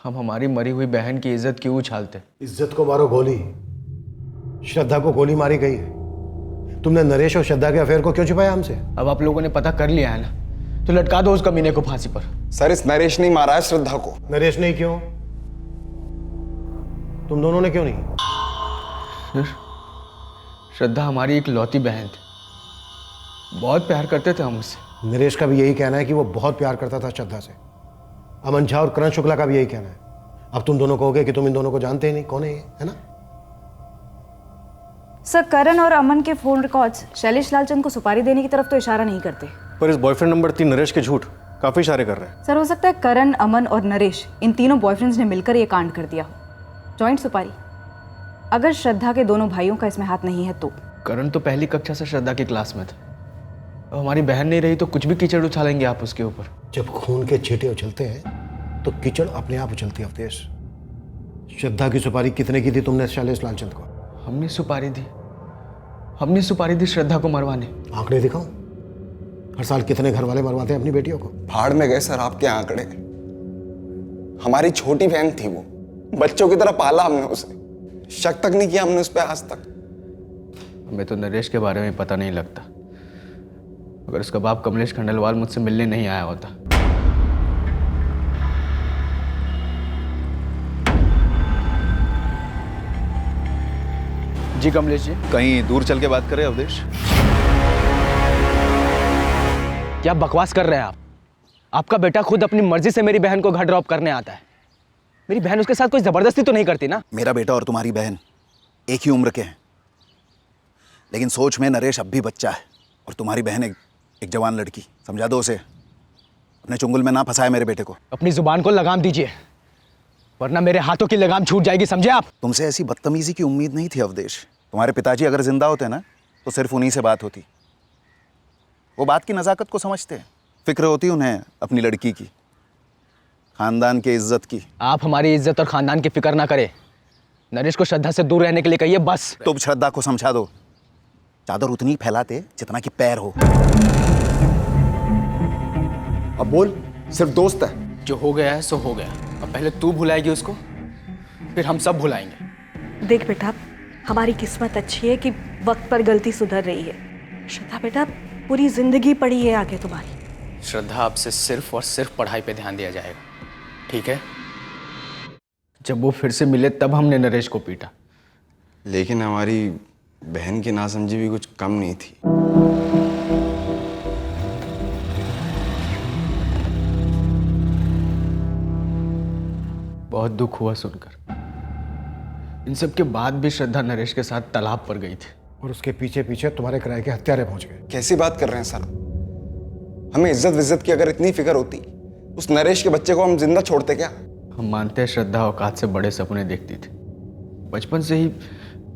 हम हमारी मरी हुई बहन की इज्जत क्यों उछालते? इज्जत को मारो गोली, श्रद्धा को गोली मारी गई है। तुमने नरेश और श्रद्धा के अफेयर को क्यों छुपाया हमसे? अब आप लोगों ने पता कर लिया है ना, तो लटका दो उस कमीने को फांसी पर। सर, इस नरेश ने मारा है श्रद्धा को। नरेश ने क्यों? तुम दोनों ने क्यों नहीं? श्रद्धा हमारी एक लौती बहन थी, बहुत प्यार करते थे हम उससे। नरेश का भी यही कहना है कि वो बहुत प्यार करता था श्रद्धा से। अमन झा और करण शुक्ला का भी यही कहना है। अब तुम दोनों कहोगे कि तुम इन दोनों को जानते ही नहीं, कौन है ये, है ना? सर, करण और अमन के फोन रिकॉर्ड्स शैलेश लालचंद को सुपारी देने की तरफ तो इशारा नहीं करते। पर इस बॉयफ्रेंड नंबर 3 नरेश के झूठ काफी इशारे कर रहे हैं। सर, हो सकता है करण, अमन और नरेश इन तीनों बॉयफ्रेंड्स ने मिलकर ये कांड कर दिया हो। जॉइंट सुपारी। अगर श्रद्धा के दोनों भाइयों का इसमें हाथ नहीं है तो? करण तो पहली कक्षा से श्रद्धा की क्लास में था। अब हमारी बहन नहीं रही तो कुछ भी कीचड़ उछालेंगे आप उसके ऊपर। जब खून के छींटे उछलते हैं तो कीचड़ अपने आप उछलती है अवधेश। श्रद्धा की सुपारी कितने की थी तुमने शैलेश लालचंद को? हमने सुपारी दी श्रद्धा को मरवाने। आंकड़े दिखाओ, हर साल कितने घर वाले मरवाते हैं अपनी बेटियों को? भाड़ में गए सर आपके आंकड़े। हमारी छोटी बहन थी वो, बच्चों की तरह पाला हमने उसे, शक तक नहीं किया हमने उस पर आज तक। हमें तो नरेश के बारे में पता नहीं लगता। अगर उसका बाप कमलेश खंडेलवाल मुझसे मिलने नहीं आया होता। जी कमलेश जी। कहीं दूर चल के बात करें अवधेश। क्या बकवास कर रहे हैं आप? आपका बेटा खुद अपनी मर्जी से मेरी बहन को घर ड्रॉप करने आता है। मेरी बहन उसके साथ कोई जबरदस्ती तो नहीं करती ना? मेरा बेटा और तुम्हारी बहन एक ही उम्र के हैं, लेकिन सोच में नरेश अब भी बच्चा है और तुम्हारी बहन एक जवान लड़की। समझा दो उसे, अपने चुंगल में ना फंसाए मेरे बेटे को। अपनी जुबान को लगाम दीजिए, वरना मेरे हाथों की लगाम छूट जाएगी, समझे आप? तुमसे ऐसी बदतमीजी की उम्मीद नहीं थी अवधेश। तुम्हारे पिताजी अगर जिंदा होते ना तो सिर्फ उन्हीं से बात होती। वो बात की नज़ाकत को समझते हैं, फिक्र होती उन्हें अपनी लड़की की, खानदान की इज्जत की। आप हमारी इज्जत और खानदान की फिक्र ना करें। नरेश को श्रद्धा से दूर रहने के लिए कहिए बस। तुम श्रद्धा को समझा दो, चादर उतनी फैलाते जितना कि पैर हो। अब बोल, सिर्फ दोस्त है। जो हो गया है सो हो गया। अब पहले तू भुलाएगी उसको, फिर हम सब भुलाएंगे। देख बेटा, हमारी किस्मत अच्छी है कि वक्त पर गलती सुधर रही है। श्रद्धा बेटा, पूरी जिंदगी पड़ी है आगे तुम्हारी। श्रद्धा, आपसे सिर्फ और सिर्फ पढ़ाई पे ध्यान दिया जाएगा, ठीक है? जब वो फिर से मिले तब हमने नरेश को पीटा। लेकिन हमारी बहन की नासमझी भी कुछ कम नहीं थी। बहुत दुख हुआ सुनकर। इन सब के बाद भी श्रद्धा नरेश के साथ तालाब पर गई थी। और उसके पीछे पीछे तुम्हारे किराए के हत्यारे पहुंच गए। कैसी बात कर रहे हैं सर? हमें इज्जत की अगर इतनी फिक्र होती, उस नरेश के बच्चे को हम जिंदा छोड़ते क्या? हम मानते हैं श्रद्धा औकात से बड़े सपने देखती थी। बचपन से ही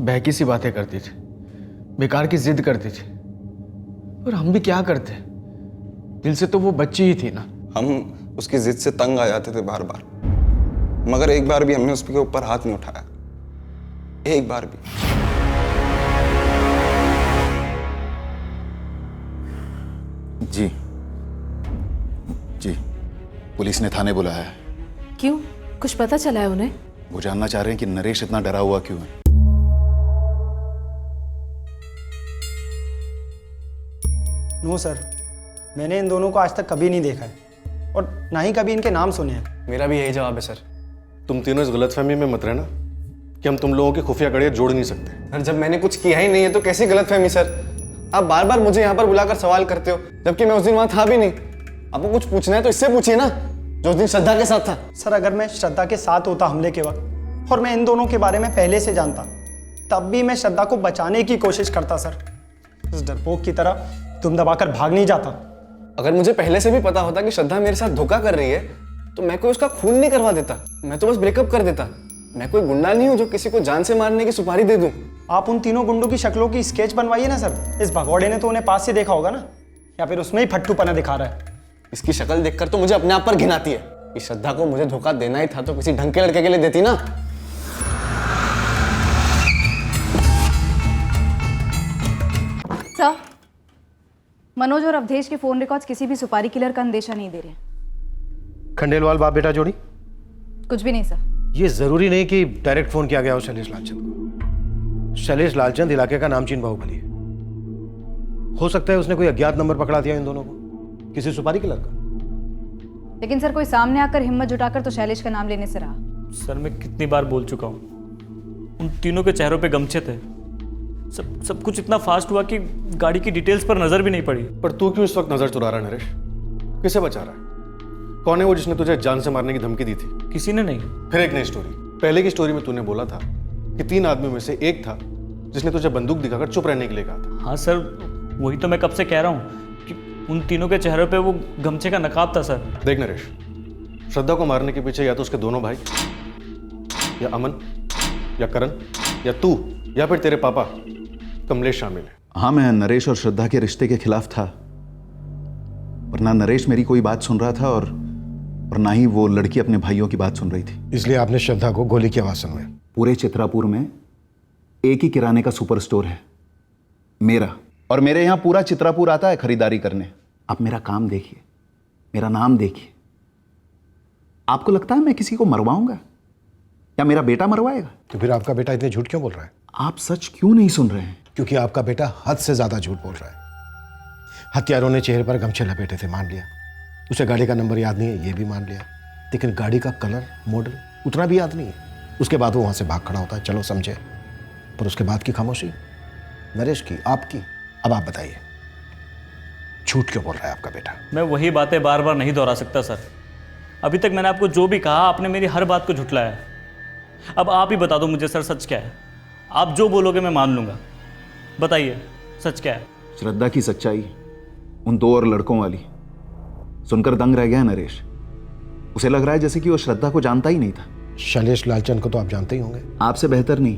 बहकी सी बातें करती थी, बेकार की जिद करती थी। और हम भी क्या करते? दिल से तो वो बच्ची ही थी ना। हम उसकी जिद से तंग आ जाते थे बार बार, मगर एक बार भी हमने उसके ऊपर हाथ नहीं उठाया, एक बार भी। जी, पुलिस ने थाने बुलाया है। क्यों, कुछ पता चला है उन्हें? वो जानना चाह रहे हैं कि नरेश इतना डरा हुआ क्यों है। नो सर, मैंने इन दोनों को आज तक कभी नहीं देखा है और ना ही कभी इनके नाम सुने हैं। मेरा भी यही जवाब है सर। तुम तीनों इस गलतफहमी में मत रहना कि हम तुम लोगों की खुफिया कड़ियाँ जोड़ नहीं सकते। सर, जब मैंने कुछ किया ही नहीं है तो कैसी गलतफहमी सर? आप बार बार मुझे यहाँ पर बुलाकर सवाल करते हो, जबकि मैं उस दिन वहाँ था भी नहीं। आपको कुछ पूछना है तो इससे पूछिए ना, जो उस दिन श्रद्धा के साथ था। सर, अगर मैं श्रद्धा के साथ होता हमले के वक्त और मैं इन दोनों के बारे में पहले से जानता, तब भी मैं श्रद्धा को बचाने की कोशिश करता सर। इस डरपोक की तरह तुम दबाकर भाग नहीं जाता। अगर मुझे पहले से भी पता होता कि श्रद्धा मेरे साथ धोखा कर रही है तो मैं कोई उसका खून नहीं करवा देता, मैं तो बस ब्रेकअप कर देता। मैं कोई गुंडा नहीं हूँ जो किसी को जान से मारने की सुपारी दे दूं। आप उन तीनों गुंडों की शक्लों की स्केच बनवाइए ना सर। इस भगौड़े ने तो उन्हें पास से देखा होगा ना, या फिर उसमें ही फट्टूपना दिखा रहा है। इसकी शक्ल देखकर तो मुझे अपने आप पर घिन आती है कि श्रद्धा को मुझे धोखा देना ही था तो किसी ढंग के लड़के के लिए देती ना। सर, मनोज और अवधेश के फोन रिकॉर्ड्स किसी भी सुपारी किलर का अंदेशा नहीं दे रहे हैं। खंडेलवाल बाप बेटा जोड़ी कुछ भी नहीं सर। ये जरूरी नहीं कि डायरेक्ट फोन किया गया हो शैलेश लालचंद को। शैलेश लालचंद इलाके का नामचीन बाहुबली है। हो सकता है उसने कोई अज्ञात नंबर पकड़ा दिया इन दोनों को, किसी सुपारी के लड़का। लेकिन सर कोई सामने आकर हिम्मत जुटाकर तो शैलेश का नाम लेने से रहा। सर मैं कितनी बार बोल चुका हूँ, उन तीनों के चेहरों पे गमछे थे। सब कुछ इतना फास्ट हुआ कि गाड़ी की डिटेल्स पर नजर भी नहीं पड़ी। पर तू क्यों इस वक्त नजर चुरा रहा है नरेश? किसे बचा रहा है? कौन है वो जिसने तुझे जान से मारने की धमकी दी थी? किसी ने नहीं। फिर एक नई स्टोरी। पहले की स्टोरी में तूने बोला था कि 3 आदमियों में से एक था जिसने तुझे बंदूक दिखाकर चुप रहने के लिए कहा था। हाँ सर, वही तो मैं कब से कह रहा हूँ कि उन तीनों के चेहरों पे वो गमछे का नकाब था सर। देख नरेश, श्रद्धा को मारने के पीछे या तो उसके दोनों भाई, या अमन, या करण, या तू, या फिर तेरे पापा कमलेश शामिल है। हाँ, मैं नरेश और श्रद्धा के रिश्ते के खिलाफ था, पर ना नरेश मेरी कोई बात सुन रहा था और ना ही वो लड़की अपने भाइयों की बात सुन रही थी। इसलिए आपने श्रद्धा को गोली की आवाज सुनवाई। पूरे चित्रापुर में एक ही किराने का सुपर स्टोर है, मेरा, और मेरे यहाँ पूरा चित्रापुर आता है खरीदारी करने। आप मेरा काम देखिए, मेरा नाम देखिए। आपको लगता है मैं किसी को मरवाऊंगा या मेरा बेटा मरवाएगा? तो फिर आपका बेटा इतने झूठ क्यों बोल रहा है? आप सच क्यों नहीं सुन रहे हैं? क्योंकि आपका बेटा हद से ज्यादा झूठ बोल रहा है। हत्यारों ने चेहरे पर गमछे लपेटे थे, मान लिया। उसे गाड़ी का नंबर याद नहीं है, ये भी मान लिया। लेकिन गाड़ी का कलर, मॉडल उतना भी याद नहीं है। उसके बाद वो वहां से भाग खड़ा होता है, चलो समझे। पर उसके बाद की खामोशी, नरेश की, आपकी। अब आप बताइए, झूठ क्यों बोल रहा है आपका बेटा? मैं वही बातें बार बार नहीं दोहरा सकता सर। अभी तक मैंने आपको जो भी कहा, आपने मेरी हर बात को झुठलाया। अब आप ही बता दो मुझे सर, सच क्या है? आप जो बोलोगे मैं मान लूंगा। बताइए सच क्या है? श्रद्धा की सच्चाई उन 2 और लड़कों वाली सुनकर दंग रह गया नरेश। उसे लग रहा है जैसे कि वो श्रद्धा को जानता ही नहीं था। शैलेश लालचंद को तो आप जानते ही होंगे। आपसे बेहतर नहीं।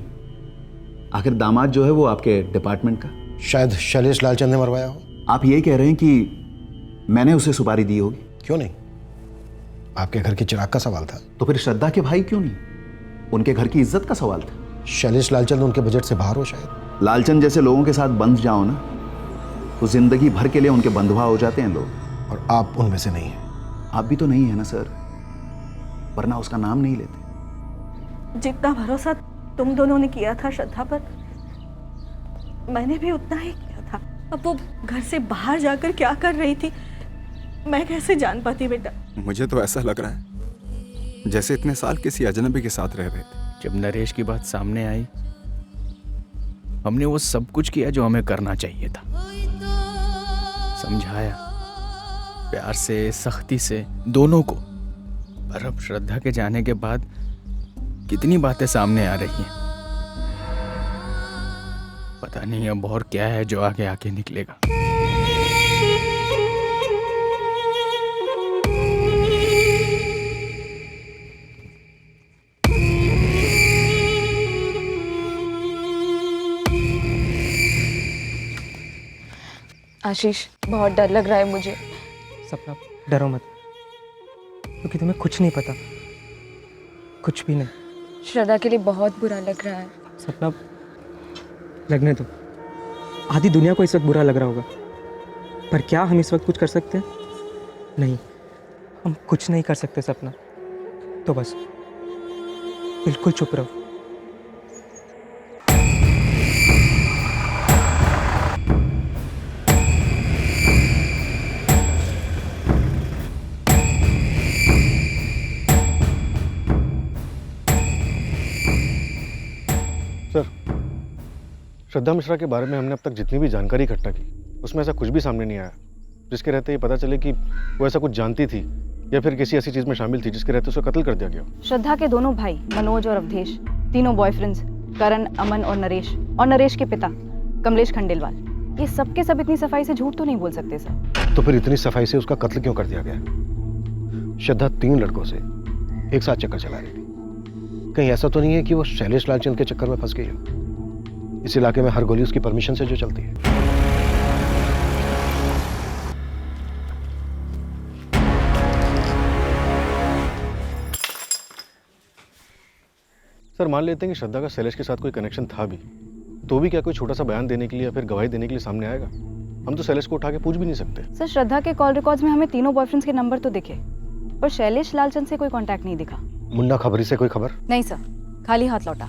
आखिर दामाद जो है वो आपके डिपार्टमेंट का। शायद शैलेश लालचंद ने मरवाया हो। आप ये कह रहे हैं कि मैंने उसे सुपारी दी होगी? क्यों नहीं, आपके घर के चिराग का सवाल था। तो फिर श्रद्धा के भाई क्यों नहीं? उनके घर की इज्जत का सवाल था। शैलेश लालचंद उनके बजट से बाहर हो शायद। लालचंद जैसे लोगों के साथ बंध जाओ ना, तो जिंदगी भर के लिए उनके बंधुआ हो जाते हैं लोग। और आप उनमें से नहीं हैं। आप भी तो नहीं है ना सर, वरना उसका नाम नहीं लेते। जितना भरोसा तुम दोनों ने किया था श्रद्धा पर, मैंने भी उतना ही किया था। अब वो घर से बाहर जाकर क्या कर रही थी, मैं कैसे जान पाती बेटा? मुझे तो ऐसा लग रहा है जैसे इतने साल किसी अजनबी के साथ रह रहे थे। जब नरेश की बात सामने आई, हमने वो सब कुछ किया जो हमें करना चाहिए था। समझाया प्यार से, सख्ती से, दोनों को। पर अब श्रद्धा के जाने के बाद कितनी बातें सामने आ रही हैं। पता नहीं अब और क्या है जो आगे आके निकलेगा। आशीष, बहुत डर लग रहा है मुझे। सपना, डरो मत, क्योंकि तुम्हें कुछ नहीं पता, कुछ भी नहीं। श्रद्धा के लिए बहुत बुरा लग रहा है। सपना, लगने दो। आधी दुनिया को इस वक्त बुरा लग रहा होगा, पर क्या हम इस वक्त कुछ कर सकते हैं? नहीं, हम कुछ नहीं कर सकते सपना। तो बस बिल्कुल चुप रहो। सर, श्रद्धा मिश्रा के बारे में हमने अब तक जितनी भी जानकारी इकट्ठा की, उसमें ऐसा कुछ भी सामने नहीं आया जिसके रहते ये पता चले कि वो ऐसा कुछ जानती थी या फिर किसी ऐसी चीज में शामिल थी जिसके रहते उसे कत्ल कर दिया गया। श्रद्धा के दोनों भाई मनोज और अवधेश, तीनों बॉयफ्रेंड्स, करण, अमन और नरेश के पिता कमलेश खंडेलवाल, ये सब के सब इतनी सफाई से झूठ तो नहीं बोल सकते सर। तो फिर इतनी सफाई से उसका कत्ल क्यों कर दिया गया? श्रद्धा 3 लड़कों से एक साथ चक्कर चला रही थी। कहीं ऐसा तो नहीं है कि वो शैलेश लालचंद के चक्कर में फंस गई हो? इस इलाके में हर गोली उसकी परमिशन से जो चलती है। सर, मान लेते हैं कि श्रद्धा का शैलेश के साथ कोई कनेक्शन था भी, तो भी क्या कोई छोटा सा बयान देने के लिए या फिर गवाही देने के लिए सामने आएगा? हम तो शैलेश को उठा के पूछ भी नहीं सकते। सर, श्रद्धा के कॉल रिकॉर्ड्स में हमें तीनों बॉयफ्रेंड्स के नंबर तो दिखे, पर शैलेश लालचंद से कोई कांटेक्ट नहीं दिखा। मुन्ना खबरी से कोई खबर? नहीं सर, खाली हाथ लौटा।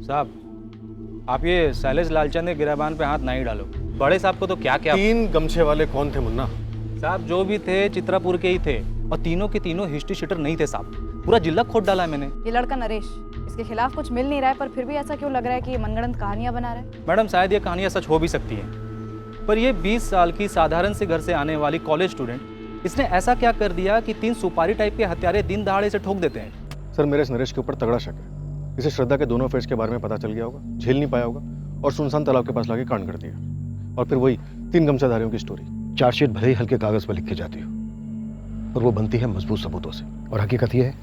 साहब आप ये शैलेश लालचंद के गिराबान पे हाथ नहीं डालो। बड़े साहब को तो क्या क्या। 3 गमछे वाले कौन थे मुन्ना? साहब जो भी थे चित्रापुर के ही थे और तीनों के तीनों हिस्ट्री शीटर नहीं थे साहब। पूरा जिला खोद डाला है मैंने। ये लड़का नरेश, इसके खिलाफ कुछ मिल नहीं रहा है, पर फिर भी ऐसा क्यों लग रहा है कि ये मनगढ़ंत कहानियां बना रहा है? मैडम शायद ये कहानियाँ सच हो भी सकती हैं, पर ये 20 साल की साधारण से घर से आने वाली कॉलेज स्टूडेंट, इसने ऐसा क्या कर दिया कि 3 सुपारी टाइप के हत्यारे दिन दहाड़े से ठोक देते हैं? सर मेरे इस नरेश के ऊपर तगड़ा शक है। इसे श्रद्धा के दोनों अफेयर्स के बारे में पता चल गया होगा, झेल नहीं पाया होगा और सुनसान तालाब के पास लाके कांड कर दिया। और फिर वही 3 गमछाधारियों की स्टोरी। चार्जशीट भले ही हल्के कागज पर लिख के जाती हो, और वो बनती है मजबूत सबूतों से। और हकीकत ये है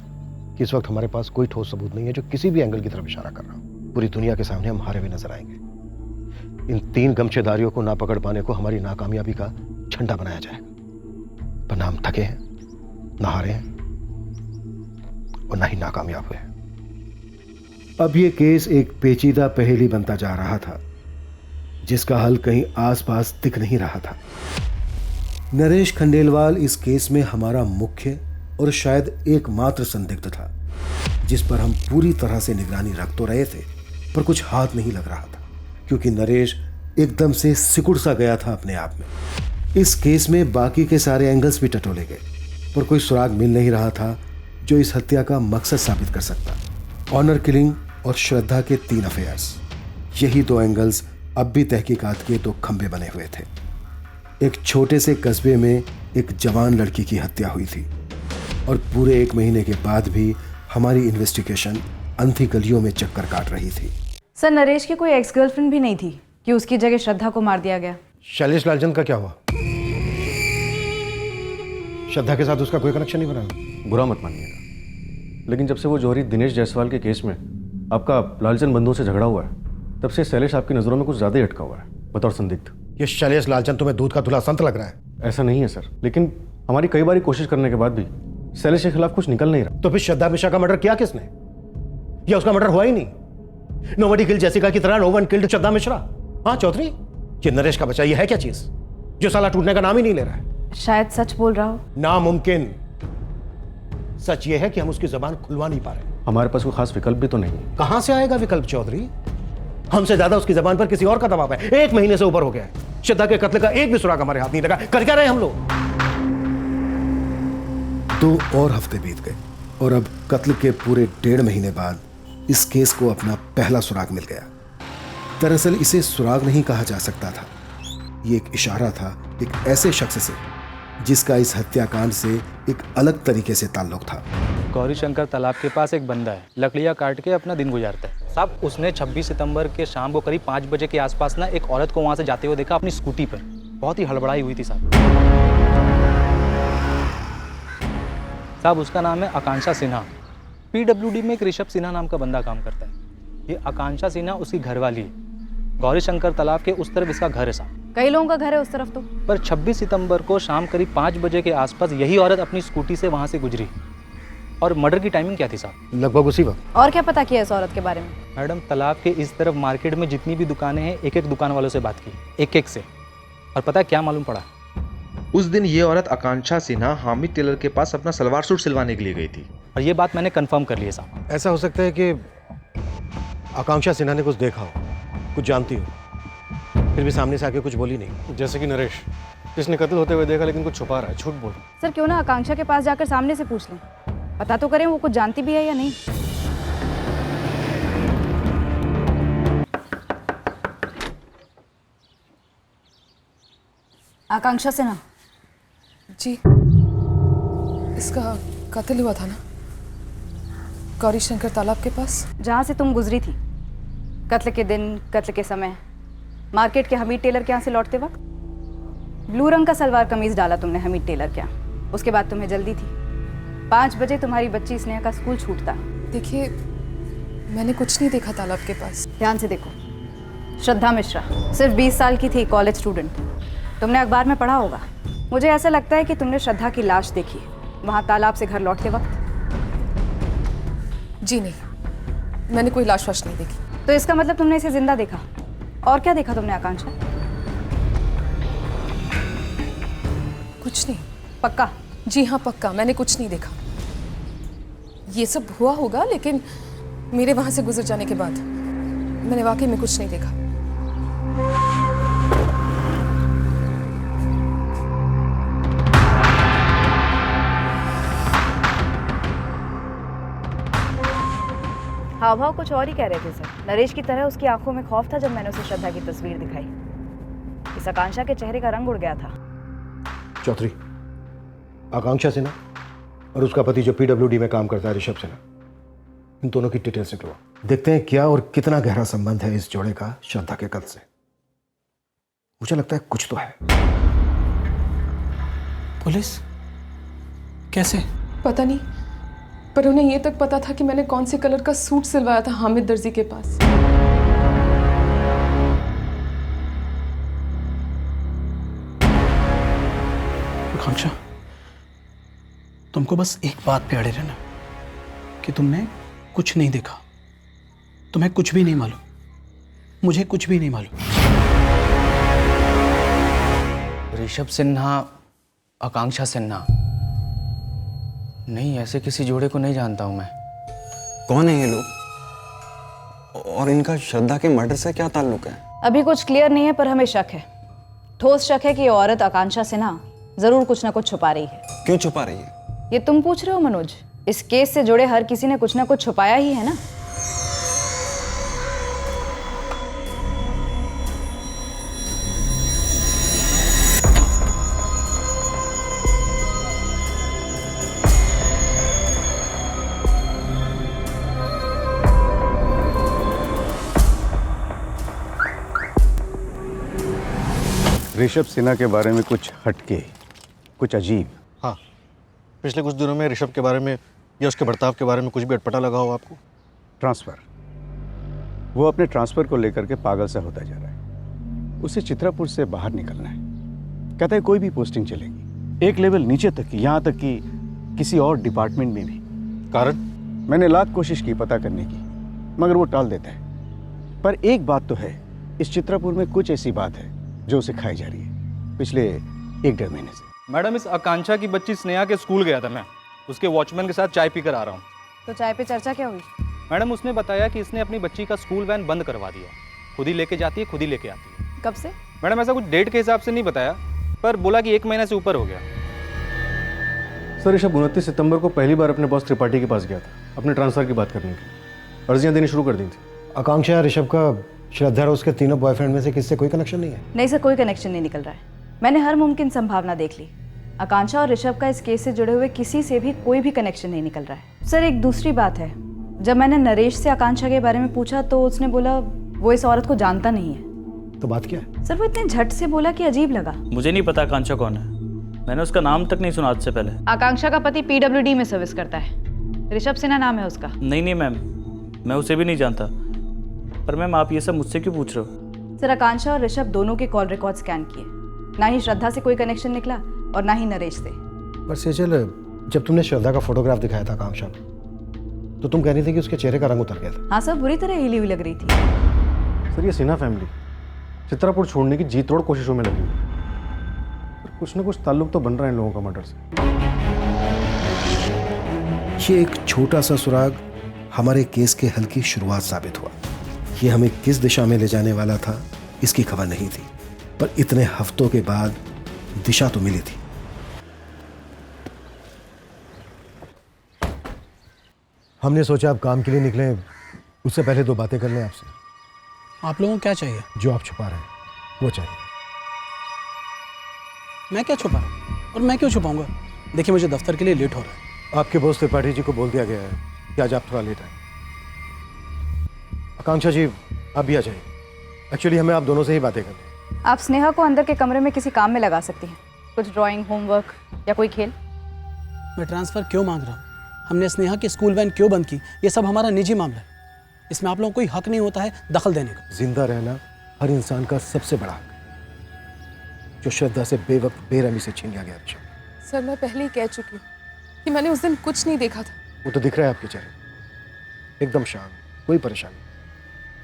कि इस वक्त हमारे पास कोई ठोस सबूत नहीं है जो किसी भी एंगल की तरफ इशारा कर रहा हो। पूरी दुनिया के सामने हम हारे हुए नजर आएंगे। इन 3 गमछेदारियों को ना पकड़ पाने को हमारी नाकामयाबी का झंडा बनाया जाएगा। पर ना हम थके हैं, ना हारे हैं और ना ही नाकामयाब हुए हैं। अब ये केस एक पेचीदा पहेली बनता जा रहा था जिसका हल कहीं आसपास दिख नहीं रहा था। नरेश खंडेलवाल इस केस में हमारा मुख्य और शायद एकमात्र संदिग्ध था, जिस पर हम पूरी तरह से निगरानी रख तो रहे थे, पर कुछ हाथ नहीं लग रहा था, क्योंकि नरेश एकदम से सिकुड़ सा गया था अपने आप में। इस केस में बाकी के सारे एंगल्स भी टटोले गए, पर कोई सुराग मिल नहीं रहा था जो इस हत्या का मकसद साबित कर सकता। ऑनर किलिंग और श्रद्धा के 3 अफेयर्स, यही 2 एंगल्स अब भी तहकीकात के 2 खंभे बने हुए थे। एक छोटे से कस्बे में एक जवान लड़की की हत्या हुई थी और पूरे 1 महीने के बाद भी हमारी इन्वेस्टिगेशन अंधी गलियों में चक्कर काट रही थी। सर नरेश की कोई एक्स गर्लफ्रेंड भी नहीं थी कि उसकी जगह श्रद्धा को मार दिया गया? शैलेश लालचंद का क्या हुआ? श्रद्धा के साथ उसका कोई कनेक्शन नहीं बना? बुरा मत मानिएगा, लेकिन जब से वो जौहरी दिनेश जायसवाल के केस में आपका लालचंद बंधुओं से झगड़ा हुआ है, तब से शैलेश आपकी नज़रों में कुछ ज़्यादा ही अटका हुआ है बतौर संदिग्ध। ये शैलेश लालचंद तुम्हें दूध का धुला संत लग रहा है? ऐसा नहीं है सर, लेकिन हमारी कई बार कोशिश करने के बाद भी शैलेश के खिलाफ कुछ निकल नहीं रहा। तो फिर श्रद्धा मिश्रा का मर्डर किया किसने? या उसका मर्डर हुआ ही नहीं? नोबडी किल्ड जेसिका की तरह नो वन किल्ड श्रद्धा मिश्रा। हाँ चौधरी, ये नरेश का बच्चा ये है क्या चीज जो साला टूटने का नाम ही नहीं ले रहा है? शायद सच बोल रहा हो। नामुमकिन। सच ये है कि हम उसकी जबान खुलवा नहीं पा रहे। हमारे पास कोई खास विकल्प भी तो नहीं है। कहां से आएगा विकल्प चौधरी? हमसे ज्यादा उसकी जबान पर किसी और का दबाव है। 1 महीने से ऊपर हो गया है, श्रद्धा के कत्ल का एक भी सुराग हमारे हाथ नहीं लगा। कर क्या रहे हम लोग? 2 और हफ्ते बीत गए और अब कत्ल के पूरे 1.5 महीने बाद इस केस को अपना पहला सुराग मिल गया। दरअसल इसे सुराग नहीं कहा जा सकता था, ये एक इशारा था एक ऐसे शख्स से जिसका इस हत्याकांड से एक अलग तरीके से ताल्लुक था। गौरी शंकर तालाब के पास एक बंदा है, लकड़ियाँ काट के अपना दिन गुजारता है साहब। उसने 26 सितंबर के शाम को करीब 5 बजे के आसपास ना एक औरत को वहाँ से जाते हुए देखा अपनी स्कूटी पर। बहुत ही हड़बड़ाई हुई थी साहब। उसका नाम है आकांक्षा सिन्हा। PWD में एक ऋषभ सिन्हा नाम का बंदा काम करता है। ये आकांक्षा सिन्हा उसकी घरवाली है। गौरी शंकर तालाब के उस तरफ इसका घर है साहब। कई लोगों का घर है उस तरफ तो। पर 26 सितंबर को शाम करीब 5 बजे के आसपास यही औरत अपनी स्कूटी से वहाँ से गुजरी। और मर्डर की टाइमिंग क्या थी साहब? लगभग उसी वक्त। और क्या पता किया इस औरत के बारे में? मैडम तालाब के इस तरफ मार्केट में जितनी भी दुकानें हैं, एक दुकान वालों से बात की, एक से। और पता है क्या मालूम पड़ा? उस दिन ये औरत आकांक्षा सिन्हा हामिद टेलर के पास अपना सलवार सूट सिलवाने के लिए गई थी। और ये बात मैंने कंफर्म कर ली है साहब। ऐसा हो सकता है कि आकांक्षा सिन्हा ने कुछ देखा हो, कुछ जानती हो, फिर भी सामने से आके कुछ बोली नहीं। जैसे कि नरेश, जिसने कत्ल होते हुए देखा लेकिन कुछ छुपा रहा है, झूठ बोल रहा है। सर क्यों ना आकांक्षा के पास जाकर सामने से पूछ लें, पता तो करें वो कुछ जानती भी है या नहीं। आकांक्षा सिन्हा जी, इसका कत्ल हुआ था ना गौरी शंकर तालाब के पास, जहाँ से तुम गुजरी थी कत्ल के दिन, कत्ल के समय, मार्केट के हमीद टेलर के यहाँ से लौटते वक्त। ब्लू रंग का सलवार कमीज डाला तुमने हमीद टेलर के यहाँ। उसके बाद तुम्हें जल्दी थी। 5 बजे तुम्हारी बच्ची स्नेहा का स्कूल छूटता। देखिए मैंने कुछ नहीं देखा तालाब के पास। ध्यान से देखो, श्रद्धा मिश्रा सिर्फ 20 साल की थी, कॉलेज स्टूडेंट। तुमने अखबार में पढ़ा होगा। मुझे ऐसा लगता है कि तुमने श्रद्धा की लाश देखी वहाँ तालाब से घर लौटते वक्त। जी नहीं, मैंने कोई लाश वाश नहीं देखी। तो इसका मतलब तुमने इसे जिंदा देखा। और क्या देखा तुमने आकांक्षा? कुछ नहीं। पक्का? जी हाँ पक्का, मैंने कुछ नहीं देखा। ये सब हुआ होगा, लेकिन मेरे वहाँ से गुजर जाने के बाद मैंने वाकई में कुछ नहीं देखा। हाव भाव कुछ और ही कह रहे थे सर। नरेश की तरह उसकी आंखों में खौफ था जब मैंने उसे श्रद्धा की तस्वीर दिखाई। इस आकांक्षा के चेहरे का रंग उड़ गया था। चौधरी, आकांक्षा सिन्हा और उसका पति जो पीडब्ल्यूडी में काम करता है ऋषभ सिन्हा, इन दोनों की डिटेल्स निकलवा। देखते हैं क्या और कितना गहरा संबंध है इस जोड़े का श्रद्धा के कत्ल से। मुझे लगता है कुछ तो है। पुलिस? कैसे? पता नहीं, पर उन्हें ये तक पता था कि मैंने कौन से कलर का सूट सिलवाया था हामिद दर्जी के पास। आकांक्षा, तुमको बस एक बात पे अड़े रहना कि तुमने कुछ नहीं देखा, तुम्हें कुछ भी नहीं मालूम, मुझे कुछ भी नहीं मालूम। ऋषभ सिन्हा, आकांक्षा सिन्हा? नहीं, ऐसे किसी जोड़े को नहीं जानता हूं मैं। कौन है ये लोग? और इनका श्रद्धा के मर्डर से क्या ताल्लुक है? अभी कुछ क्लियर नहीं है, पर हमें शक है, ठोस शक है कि ये औरत आकांक्षा सिन्हा जरूर कुछ ना कुछ छुपा रही है। क्यों छुपा रही है? ये तुम पूछ रहे हो मनोज? इस केस से जुड़े हर किसी ने कुछ ना कुछ छुपाया ही है ना। ऋषभ सिन्हा के बारे में कुछ हटके, कुछ अजीब। हाँ, पिछले कुछ दिनों में ऋषभ के बारे में या उसके बर्ताव के बारे में कुछ भी अटपटा लगा हो आपको? ट्रांसफ़र, वो अपने ट्रांसफ़र को लेकर के पागल सा होता जा रहा है। उसे चित्रापुर से बाहर निकलना है। कहता है कोई भी पोस्टिंग चलेगी, एक लेवल नीचे तक की, यहाँ तक कि किसी और डिपार्टमेंट में भी। कारण? मैंने लाख कोशिश की पता करने की, मगर वो टाल देता है। पर एक बात तो है, इस चित्रापुर में कुछ ऐसी बात है जो उसे खाई जा रही है पिछले 1-1.5 महीने से। मैडम, इस आकांक्षा की बच्ची स्नेहा के स्कूल गया था मैं, उसके वॉचमैन के साथ चाय पीकर आ रहा हूँ। तो चाय पे चर्चा क्या हुई? मैडम, उसने बताया कि इसने अपनी बच्ची का स्कूल वैन बंद करवा दिया, खुद ही लेके जाती है, खुद ही लेके आती है। कब से? मैडम, ऐसा कुछ डेट के हिसाब से नहीं बताया, पर बोला कि 1 महीना से ऊपर हो गया। सर, ऋषभ 29 सितंबर को पहली बार अपने बॉस त्रिपाठी के पास गया था अपने ट्रांसफर की बात करने की। अर्जियां देनी शुरू कर दी थी। आकांक्षा, ऋषभ का श्रद्धा और उसके तीनों बॉयफ्रेंड में से किससे कोई कनेक्शन नहीं है? नहीं सर, कोई कनेक्शन नहीं निकल रहा है। मैंने हर मुमकिन संभावना देख ली। आकांक्षा और ऋषभ का इस केस से जुड़े हुए किसी से भी कोई भी कनेक्शन नहीं निकल रहा है। सर, एक दूसरी बात है, जब मैंने नरेश से आकांक्षा के बारे में पूछा तो उसने बोला वो इस औरत को जानता नहीं है। तो बात क्या है? सर, वो इतने झट से बोला कि अजीब लगा। मुझे नहीं पता आकांक्षा कौन है, मैंने उसका नाम तक नहीं सुना आज से पहले। आकांक्षा का पति पीडब्ल्यूडी में सर्विस करता है, ऋषभ सिन्हा नाम है उसका। नहीं मैम, मैं उसे भी नहीं जानता। पर मैम, आप ये सब मुझसे क्यों पूछ रहे हो? सर, आकांक्षा और ऋषभ दोनों के कॉल रिकॉर्ड स्कैन किए, ना ही श्रद्धा से कोई कनेक्शन निकला और ना ही नरेश से। पर सेजल, जब तुमने श्रद्धा का फोटोग्राफ दिखाया था आकांक्षा को, तो तुम कह रही थी कि उसके चेहरे का रंग उतर गया था। हाँ सर, बुरी तरह हिली हुई लग रही थी। सर, ये सिन्हा फैमिली चित्रापुर छोड़ने की जी तोड़ कोशिशों में लगी हुई है। कुछ ना कुछ ताल्लुक तो बन रहा है इन लोगों का मर्डर से। ये एक छोटा सा सुराग हमारे केस के हल की शुरुआत साबित हुआ। ये हमें किस दिशा में ले जाने वाला था इसकी खबर नहीं थी, पर इतने हफ्तों के बाद दिशा तो मिली थी। हमने सोचा आप काम के लिए निकले, उससे पहले 2 बातें कर लें आपसे। आप लोगों को क्या चाहिए? जो आप छुपा रहे हैं वो चाहिए। मैं क्या छुपा रहा हूँ? और मैं क्यों छुपाऊंगा? देखिए, मुझे दफ्तर के लिए लेट हो रहा है। आपके बॉस त्रिपाठी जी को बोल दिया गया है कि आज आप थोड़ा लेट आए। आकांक्षा जी, आप भी आ जाइए। एक्चुअली हमें आप दोनों से ही बातें करनी है। आप स्नेहा को अंदर के कमरे में किसी काम में लगा सकती हैं, कुछ ड्राइंग, होमवर्क या कोई खेल। मैं ट्रांसफ़र क्यों मांग रहा हूँ? हमने स्नेहा की स्कूल वैन क्यों बंद की? ये सब हमारा निजी मामला है, इसमें आप लोगों को कोई हक नहीं होता है दखल देने का। जिंदा रहना हर इंसान का सबसे बड़ा हक, जो श्रद्धा से बेवक्त बेरहमी से छीन लिया गया। सर, मैं पहले ही कह चुकी हूँ कि मैंने उस दिन कुछ नहीं देखा था। वो तो दिख रहा है आपके चेहरे, एकदम शांत, कोई परेशानी,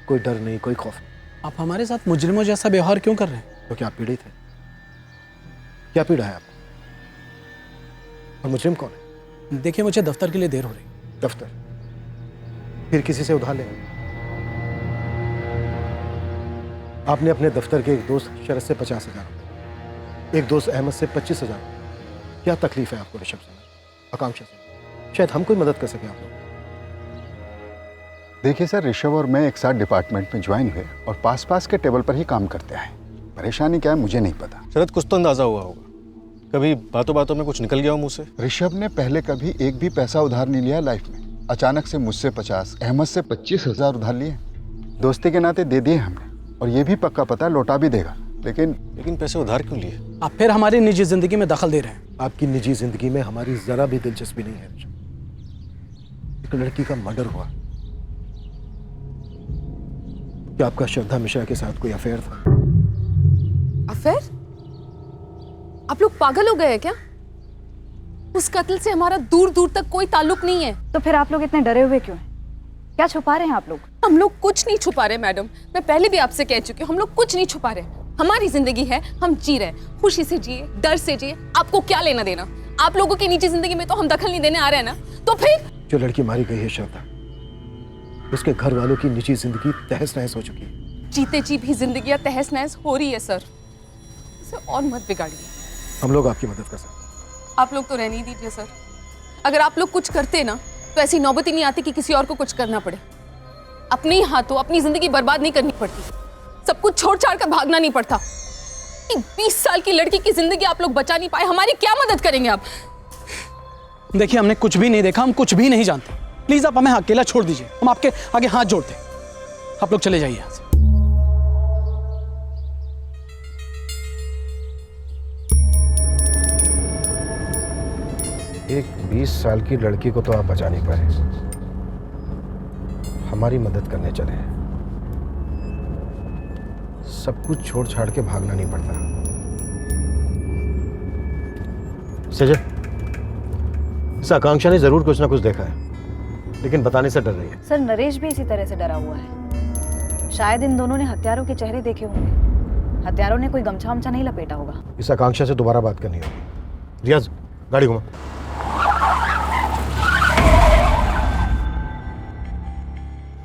कोई डर नहीं, कोई खौफ नहीं। आप हमारे साथ मुजरिमों जैसा व्यवहार क्यों कर रहे हैं? तो क्या आप पीड़ित हैं? क्या पीड़ा है आपको? और मुजरिम कौन है? देखिए, मुझे दफ्तर के लिए देर हो रही, दफ्तर, फिर किसी से उधार ले। आपने अपने दफ्तर के एक दोस्त शरद से 50,000 रुपये, एक दोस्त अहमद से 25,000। क्या तकलीफ है आपको ऋषभ से, आकांक्षा से? शायद हम कोई मदद कर सके आप लोग। देखिए सर, ऋषभ और मैं एक साथ डिपार्टमेंट में ज्वाइन हुए और पास पास के टेबल पर ही काम करते हैं। परेशानी क्या है मुझे नहीं पता। शरद, कुछ तो अंदाजा हुआ होगा, कभी बातों बातों में कुछ निकल गया हो मुंह से? ऋषभ ने पहले कभी एक भी पैसा उधार नहीं लिया लाइफ में। अचानक से मुझसे 50, अहमद से 25,000 उधार लिए। दोस्ती के नाते दे दिए हमने, और ये भी पक्का पता लौटा भी देगा। लेकिन पैसे उधार क्यों लिए? आप फिर हमारी निजी जिंदगी में दखल दे रहे हैं। आपकी निजी जिंदगी में हमारी जरा भी दिलचस्पी नहीं है ऋषभ। एक लड़की का मर्डर हुआ। क्या आपका श्रद्धा मिश्रा के साथ कोई अफेयर था? अफेयर? आप लोग पागल हो गए हैं क्या? उस कत्ल से हमारा दूर दूर तक कोई ताल्लुक नहीं है। तो फिर आप लोग इतने डरे हुए क्यों हैं? क्या छुपा रहे हैं आप लोग? हम लोग कुछ नहीं छुपा रहे मैडम, मैं पहले भी आपसे कह चुकी हूँ, हम लोग कुछ नहीं छुपा रहे। हमारी जिंदगी है, हम जी रहे हैं, खुशी से जिए, डर से जिए। आपको क्या लेना देना? आप लोगों की निजी जिंदगी में तो हम दखल नहीं देने आ रहे हैं ना, तो फिर? जो लड़की मारी गई है श्रद्धा, उसके घर वालों की निजी जिंदगी तहस नहस हो चुकी है। जीते जी भी जिंदगियां तहस नहस हो रही है सर, इसे और मत बिगाड़िए। हम लोग आपकी मदद कर सकते हैं। आप लोग तो रहने ही दीजिए सर। अगर आप लोग कुछ करते ना तो ऐसी नौबत ही नहीं आती कि किसी और को कुछ करना पड़े। अपने ही हाथों अपनी जिंदगी बर्बाद नहीं करनी पड़ती, सब कुछ छोड़ छाड़ कर भागना नहीं पड़ता। 20 साल की लड़की की जिंदगी आप लोग बचा नहीं पाए, हमारी क्या मदद करेंगे आप? देखिए, हमने कुछ भी नहीं देखा, हम कुछ भी नहीं जानते। प्लीज आप हमें अकेला छोड़ दीजिए, हम आपके आगे हाथ जोड़ते हैं। आप लोग चले जाइए यहाँ से। एक 20 साल की लड़की को तो आप बचा नहीं पाए, हमारी मदद करने चले हैं। सब कुछ छोड़ छाड़ के भागना नहीं पड़ता। सजय, इस आकांक्षा ने जरूर कुछ ना कुछ देखा है, लेकिन बताने से डर रही है। सर, नरेश भी इसी तरह से डरा हुआ है। शायद इन दोनों ने हत्यारों के चेहरे देखे होंगे। हत्यारों ने कोई गमछा वमछा नहीं लपेटा होगा। इस आकांक्षा से दोबारा बात करनी होगी। रियाज, गाड़ी घुमा।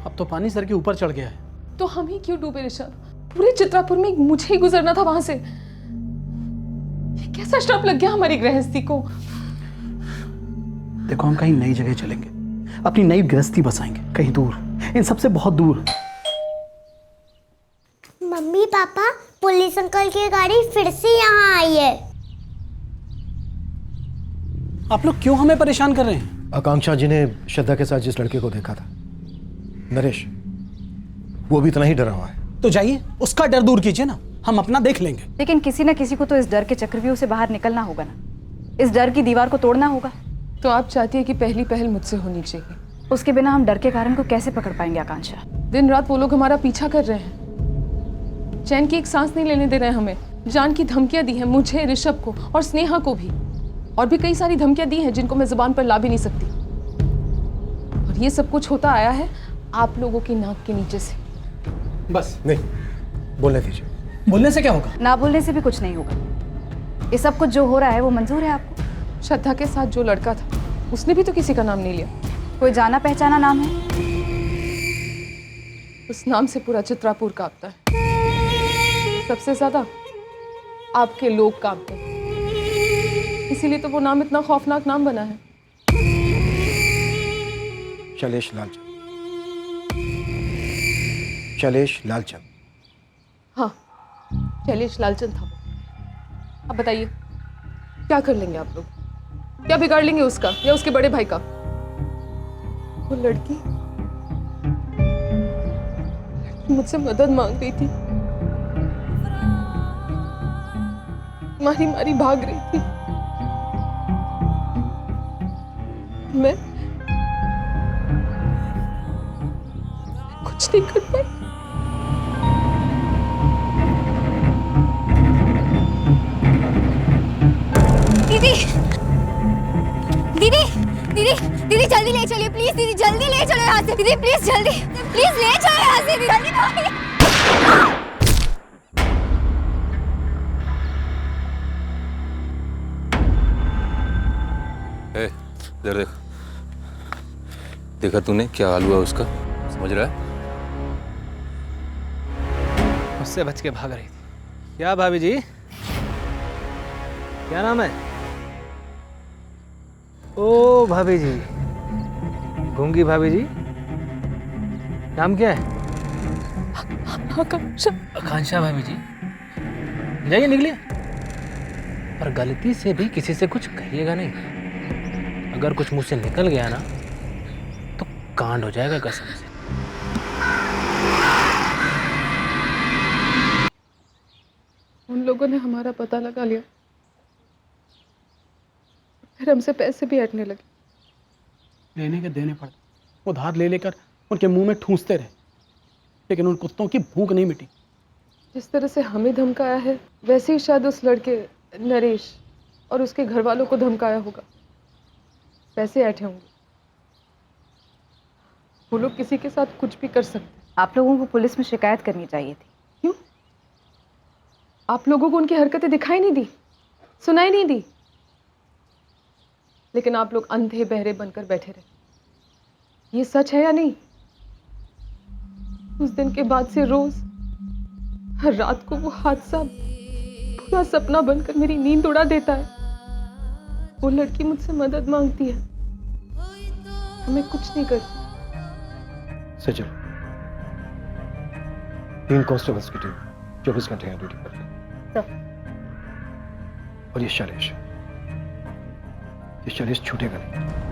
अब तो पानी सर के ऊपर चढ़ गया है। तो हम ही क्यों डूबे ऋषभ? पूरे चित्रापुर में मुझे ही गुजरना था वहां से। ये कैसा श्राप लग गया हमारी गृहस्थी को? देखो, हम कहीं नई जगह चलेंगे, अपनी नई गृहस्थी बसाएंगे, कहीं दूर, इन सबसे बहुत दूर। मम्मी पापा, पुलिस अंकल की गाड़ी फिर से यहाँ आई है। आप लोग क्यों हमें परेशान कर रहे हैं? आकांक्षा जी ने श्रद्धा के साथ जिस लड़के को देखा था, नरेश, वो भी इतना ही डरा हुआ है। तो जाइए, उसका डर दूर कीजिए ना, हम अपना देख लेंगे। लेकिन किसी न किसी को तो इस डर के चक्रव्यूह से बाहर निकलना होगा ना, इस डर की दीवार को तोड़ना होगा। तो आप चाहती है कि पहली पहल मुझसे होनी चाहिए? उसके बिना हम डर के कारण को कैसे पकड़ पाएंगे आकांक्षा? दिन रात वो लोग हमारा पीछा कर रहे हैं, चैन की एक सांस नहीं लेने दे रहे हैं हमें। जान की धमकियां दी हैं मुझे, ऋषभ को और स्नेहा को भी, और भी कई सारी धमकियां दी हैं जिनको मैं जुबान पर ला भी नहीं सकती। और ये सब कुछ होता आया है आप लोगों की नाक के नीचे से। बस नहीं, बोलने दीजिए। बोलने से क्या होगा? ना बोलने से भी कुछ नहीं होगा। ये सब कुछ जो हो रहा है वो मंजूर है आपको? श्रद्धा के साथ जो लड़का था उसने भी तो किसी का नाम नहीं लिया। कोई जाना पहचाना नाम है? उस नाम से पूरा चित्रापुर कांपता है, सबसे ज्यादा आपके लोग कांपते हैं। इसीलिए तो वो नाम इतना खौफनाक नाम बना है। शैलेश लालचंद। शैलेश लालचंद। हाँ, शैलेश लालचंद था वो। अब बताइए क्या कर लेंगे आप लोग? क्या बिगाड़ लेंगे उसका या उसके बड़े भाई का? वो लड़की मुझसे मदद मांग रही थी, मारी मारी भाग रही थी। मैं कुछ नहीं कर पाई। दीदी, दीदी, दीदी, दीदी जल्दी ले चलिए प्लीज। दीदी जल्दी ले चलो यहाँ से। दीदी प्लीज जल्दी, प्लीज ले चलो यहाँ से। दीदी जल्दी दीदी। इधर देख, देखा तूने क्या हाल हुआ उसका, समझ रहा है? उससे बच के भाग रही थी। क्या भाभी जी, क्या नाम है? ओ भाभी जी, गूंगी भाभी जी, नाम क्या है? आकांक्षा। आकांक्षा भाभी जी, जाइए निकलिए, पर गलती से भी किसी से कुछ कहिएगा नहीं। अगर कुछ मुंह से निकल गया ना तो कांड हो जाएगा कसम से। उन लोगों ने हमारा पता लगा लिया, फिर हमसे पैसे भी हटने लगे। लेने के देने पड़ते, उधार ले लेकर उनके मुंह में ठूंसते रहे, लेकिन उन कुत्तों की भूख नहीं मिटी। जिस तरह से हमें धमकाया है वैसे ही शायद उस लड़के नरेश और उसके घर वालों को धमकाया होगा। पैसे ऐठे होंगे, वो लोग किसी के साथ कुछ भी कर सकते। आप लोगों को पुलिस में शिकायत करनी चाहिए थी। क्यों? आप लोगों को उनकी हरकतें दिखाई नहीं दी, सुनाई नहीं दी, लेकिन आप लोग अंधे बहरे बनकर बैठे रहे। ये सच है या नहीं? उस दिन के बाद से रोज हर रात को वो हादसा पूरा सपना बनकर मेरी नींद उड़ा देता है। वो लड़की मुझसे मदद मांगती है, मैं कुछ नहीं करती। सचिन, 3 कांस्टेबल्स की टीम 24 घंटे यहाँ ड्यूटी पर है। और ये शैलेश छूटेगा नहीं।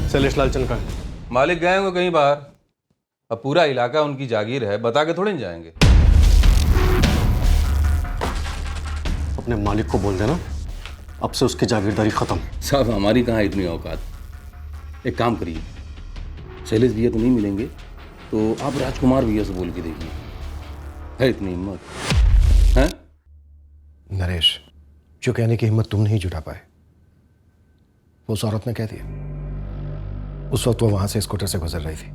शैलेश लालचंद का मालिक गए होंगे कहीं बाहर, अब पूरा इलाका उनकी जागीर है, बता के थोड़े नहीं जाएंगे। अपने मालिक को बोल देना अब से उसकी जागीरदारी खत्म। साहब हमारी कहाँ इतनी औकात। एक काम करिए, शैलेश भैया तो नहीं मिलेंगे तो आप राजकुमार भैया से बोल के देखिए, है इतनी हिम्मत है? नरेश, जो कहने की हिम्मत तुम नहीं जुटा पाए वो उस औरत ने कह दिया। उस वक्त वो वहां से स्कूटर से गुजर रही थी,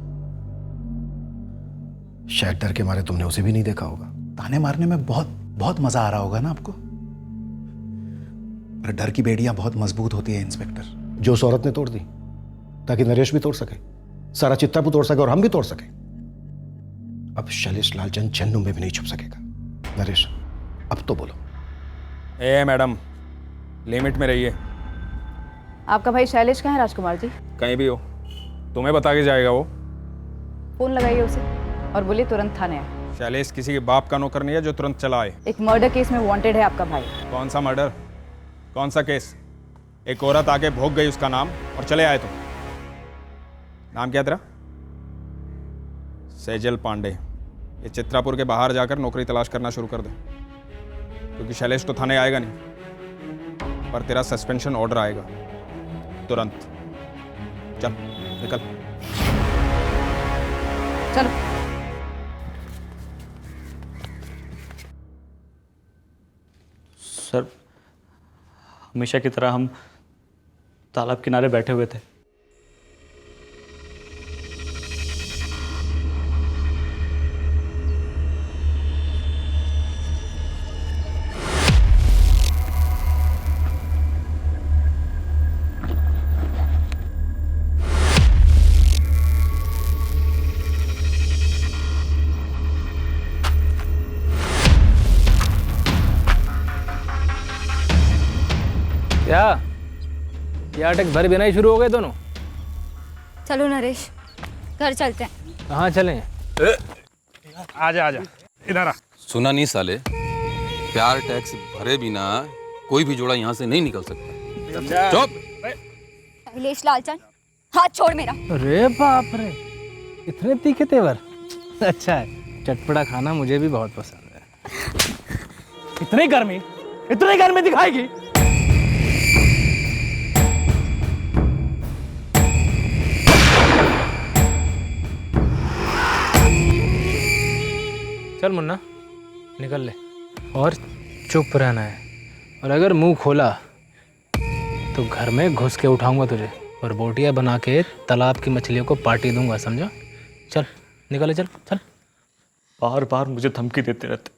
शायद डर के मारे तुमने उसे भी नहीं देखा होगा। ताने मारने में बहुत बहुत मजा आ रहा होगा ना आपको, पर डर की बेड़ियां बहुत मजबूत होती है इंस्पेक्टर। जो उस औरत ने तोड़ दी ताकि नरेश भी तोड़ सके, सारा चित्तापुर तोड़ सके और हम भी तोड़ सके। अब शैलेश लालचंद चन्नू में भी नहीं छुप सकेगा। नरेश, अब तो बोलो। ए मैडम, लिमिट में रहिए। आपका भाई शैलेश कहाँ है राजकुमार जी? कहीं भी हो, तुम्हें बता के जाएगा वो। फोन लगाइए उसे और बोलिए तुरंत थाने आए। शैलेश किसी के बाप का नौकर नहीं है जो तुरंत चला आए। एक मर्डर केस में वांटेड है आपका भाई। कौन सा मर्डर, कौन सा केस? एक औरत आके भोग गई उसका नाम और चले आए तुम। नाम क्या तेरा? सेजल पांडे। ये चित्रापुर के बाहर जाकर नौकरी तलाश करना शुरू कर दे, क्योंकि शैलेश तो थाने आएगा नहीं, पर तेरा सस्पेंशन ऑर्डर आएगा तुरंत। चल निकल। चलो। सर, हमेशा की तरह हम तालाब किनारे बैठे हुए थे। क्या ये अटैक भर बिना ही शुरू हो गए दोनों? चलो नरेश, घर चलते हैं। कहाँ चलें? आजा आजा इधर आ। सुना नहीं साले, प्यार टैक्स भरे बिना कोई भी जोड़ा यहाँ से नहीं निकल सकता। चुप। शैलेश लालचंद, हाथ छोड़ मेरा। अरे बाप रे, इतने तीखे तेवर। अच्छा है, चटपटा खाना मुझे भी बहुत पसंद है। इतनी गर्मी दिखाएगी? चल मुन्ना, निकल ले और चुप रहना है, और अगर मुंह खोला तो घर में घुस के उठाऊंगा तुझे और बोटियां बना के तालाब की मछलियों को पार्टी दूंगा, समझा? चल। निकले चल चल। बार बार मुझे धमकी देते रहते,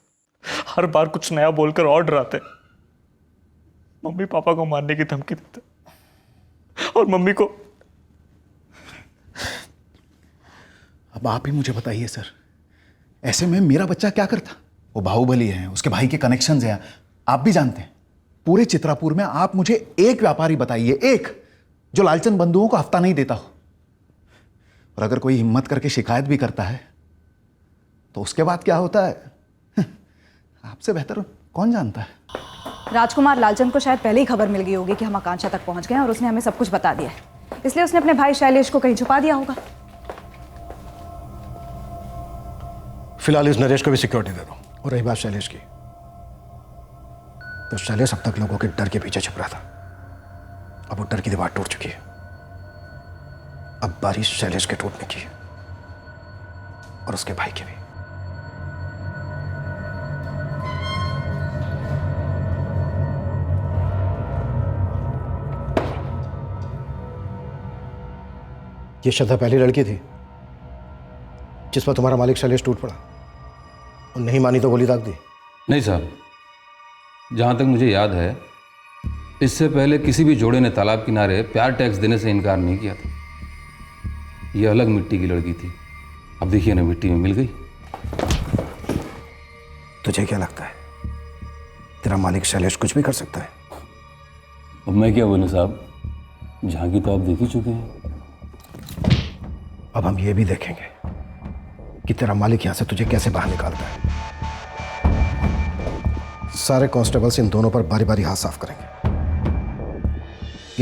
हर बार कुछ नया बोलकर और डराते। मम्मी पापा को मारने की धमकी देते और मम्मी को। अब आप ही मुझे बताइए सर, ऐसे में मेरा बच्चा क्या करता? वो बाहुबली है, उसके भाई के कनेक्शंस हैं, आप भी जानते हैं। पूरे चित्रापुर में आप मुझे एक व्यापारी बताइए, एक, जो लालचंद बंधुओं को हफ्ता नहीं देता हो। और अगर कोई हिम्मत करके शिकायत भी करता है तो उसके बाद क्या होता है आपसे बेहतर कौन जानता है। राजकुमार लालचंद को शायद पहले ही खबर मिल गई होगी कि हम आकांक्षा तक पहुंच गए हैं और उसने हमें सब कुछ बता दिया है, इसलिए उसने अपने भाई शैलेश को कहीं छुपा दिया होगा। फिलहाल इस नरेश को भी सिक्योरिटी दे दो। और रही बात शैलेश की, तो शैलेश अब तक लोगों के डर के पीछे छिप रहा था, अब वो डर की दीवार टूट चुकी है। अब बारी शैलेश के टूटने की है और उसके भाई की भी। ये श्रद्धा पहली लड़की थी जिस पर तुम्हारा मालिक शैलेश टूट पड़ा और नहीं मानी तो गोली दाग दी? नहीं साहब, जहाँ तक मुझे याद है इससे पहले किसी भी जोड़े ने तालाब किनारे प्यार टैक्स देने से इनकार नहीं किया था। ये अलग मिट्टी की लड़की थी, अब देखिए ना मिट्टी में मिल गई। तुझे क्या लगता है तेरा मालिक शैलेश कुछ भी कर सकता है? अब मैं क्या बोलूं साहब, झांकी तो आप देख ही चुके हैं। अब हम ये भी देखेंगे कि तेरा मालिक यहां से तुझे कैसे बाहर निकालता है। सारे कांस्टेबल्स इन दोनों पर बारी बारी हाथ साफ करेंगे,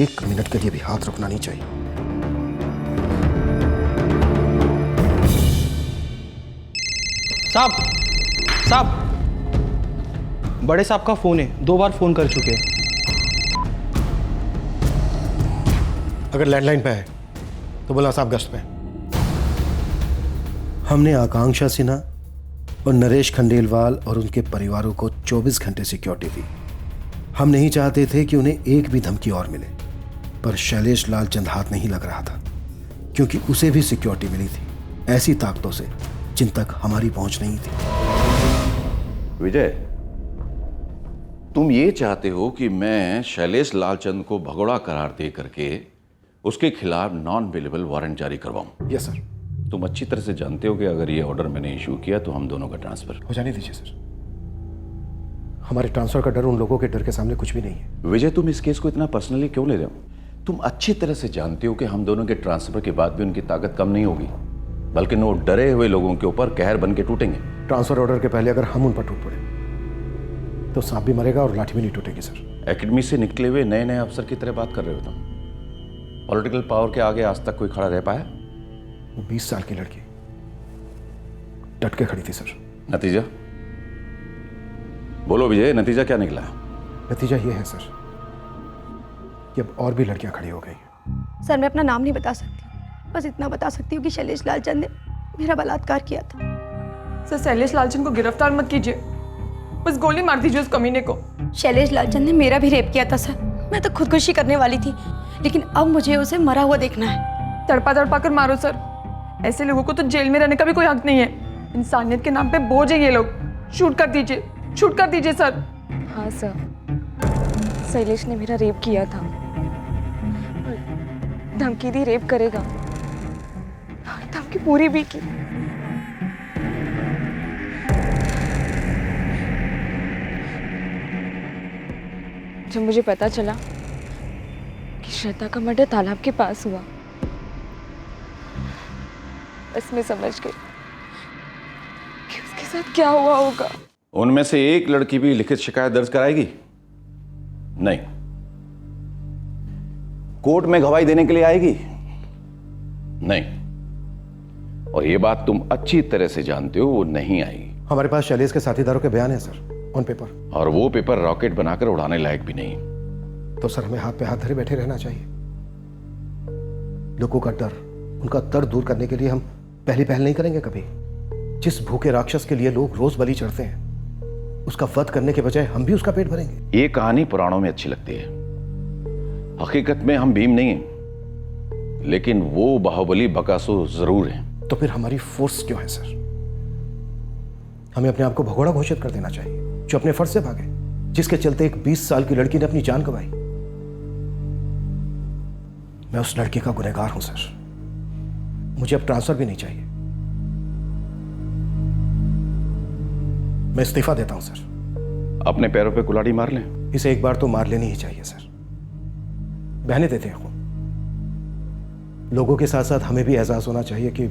1 मिनट के लिए भी हाथ रुकना नहीं चाहिए। साहब, साहब, बड़े साहब का फोन है, 2 बार फोन कर चुके हैं। अगर लैंडलाइन पे है तो बोला साहब गश्त पे। हमने आकांक्षा सिन्हा और नरेश खंडेलवाल और उनके परिवारों को 24 घंटे सिक्योरिटी दी। हम नहीं चाहते थे कि उन्हें एक भी धमकी और मिले, पर शैलेश लालचंद हाथ नहीं लग रहा था क्योंकि उसे भी सिक्योरिटी मिली थी ऐसी ताकतों से जिन तक हमारी पहुंच नहीं थी। विजय, तुम ये चाहते हो कि मैं शैलेश लालचंद को भगोड़ा करार दे करके उसके खिलाफ नॉन अवेलेबल वारंट जारी करवाऊं? Yes sir. तुम अच्छी तरह से जानते हो कि अगर ये ऑर्डर मैंने इशू किया तो हम दोनों का ट्रांसफर हो जाने दीजिए सर। हमारे ट्रांसफर का डर उन लोगों के डर के सामने कुछ भी नहीं है। विजय, तुम इस केस को इतना पर्सनली क्यों ले रहे हो? तुम अच्छी तरह से जानते हो कि हम दोनों के ट्रांसफर के बाद भी उनकी ताकत कम नहीं होगी, बल्कि वो डरे हुए लोगों के ऊपर कहर बन के टूटेंगे। ट्रांसफर ऑर्डर के पहले अगर हम उन पर टूट पड़े तो सांप भी मरेगा और लाठी भी नहीं टूटेगी सर। एकेडमी से निकले हुए नए नए अफसर की तरह बात कर रहे हो तुम। पॉलिटिकल पावर के आगे आज तक कोई खड़ा रह पाया? वो 20 साल की लड़की डट के खड़ी थी सर। नतीजा बोलो विजय, नतीजा क्या निकला? नतीजा ये है सर कि अब और भी लड़कियां खड़ी हो गई हैं। सर, मैं अपना नाम नहीं बता सकती, बस इतना बता सकती हूँ कि शैलेश लालचंद ने मेरा बलात्कार किया था। सर, शैलेश लालचंद को गिरफ्तार मत कीजिए, बस गोली मार दीजिए उस कमीने को। शैलेश लालचंद ने मेरा भी रेप किया था सर। मैं तो खुदकुशी करने वाली थी, लेकिन अब मुझे उसे मरा हुआ देखना है। तड़पा तड़पा कर मारो सर, ऐसे लोगों को तो जेल में रहने का भी कोई हक नहीं है। इंसानियत के नाम पे बोझ है ये लोग। शूट कर दीजिए, शूट कर दीजिए सर। हाँ सर, शैलेश ने मेरा रेप किया था, धमकी दी रेप करेगा, धमकी पूरी भी की। जब मुझे पता चला कि श्रद्धा का मर्डर तालाब के पास हुआ, बस मैं समझ गई कि उसके साथ क्या हुआ होगा। उनमें से एक लड़की भी लिखित शिकायत दर्ज कराएगी? नहीं। कोर्ट में गवाही देने के लिए आएगी? नहीं। और ये बात तुम अच्छी तरह से जानते हो, वो नहीं आएगी। हमारे पास शैलेश के साथीदारों के बयान है सर, ऑन पेपर। और वो पेपर रॉकेट बनाकर उड़ाने लायक भी नहीं। तो सर हमें हाथ पे हाथ धरे बैठे रहना चाहिए। लोगों का डर, उनका दर्द दूर करने के लिए हम पहली पहल नहीं करेंगे कभी। जिस भूखे राक्षस के लिए लोग रोज बलि चढ़ते हैं, उसका वध करने के बजाय हम भी उसका पेट भरेंगे। ये कहानी पुराणों में अच्छी लगती है, हकीकत में हम भीम नहीं हैं, लेकिन वो बाहुबली बकासुर जरूर हैं। तो फिर हमारी फोर्स क्यों है सर? हमें अपने आप को भगोड़ा घोषित कर देना चाहिए जो अपने फर्ज से भागे, जिसके चलते एक 20 साल की लड़की ने अपनी जान गंवाई। मैं उस लड़की का गुनहगार हूं सर। मुझे अब ट्रांसफर भी नहीं चाहिए। मैं इस्तीफा देता हूं सर। अपने पैरों पे कुल्हाड़ी मार लें। इसे एक बार तो मार लेनी ही चाहिए सर। बहने देते हैं खून। लोगों के साथ साथ हमें भी एहसास होना चाहिए कि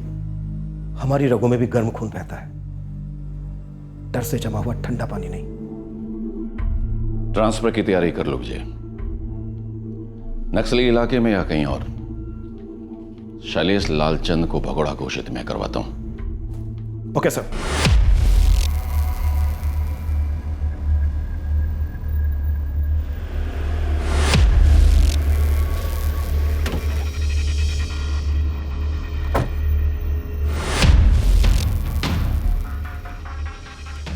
हमारी रगों में भी गर्म खून बहता है, डर से जमा हुआ ठंडा पानी नहीं। ट्रांसफर की तैयारी कर लीजिए। नक्सली इलाके में या कहीं और शैलेश लालचंद को भगोड़ा घोषित मैं करवाता हूं। Okay sir.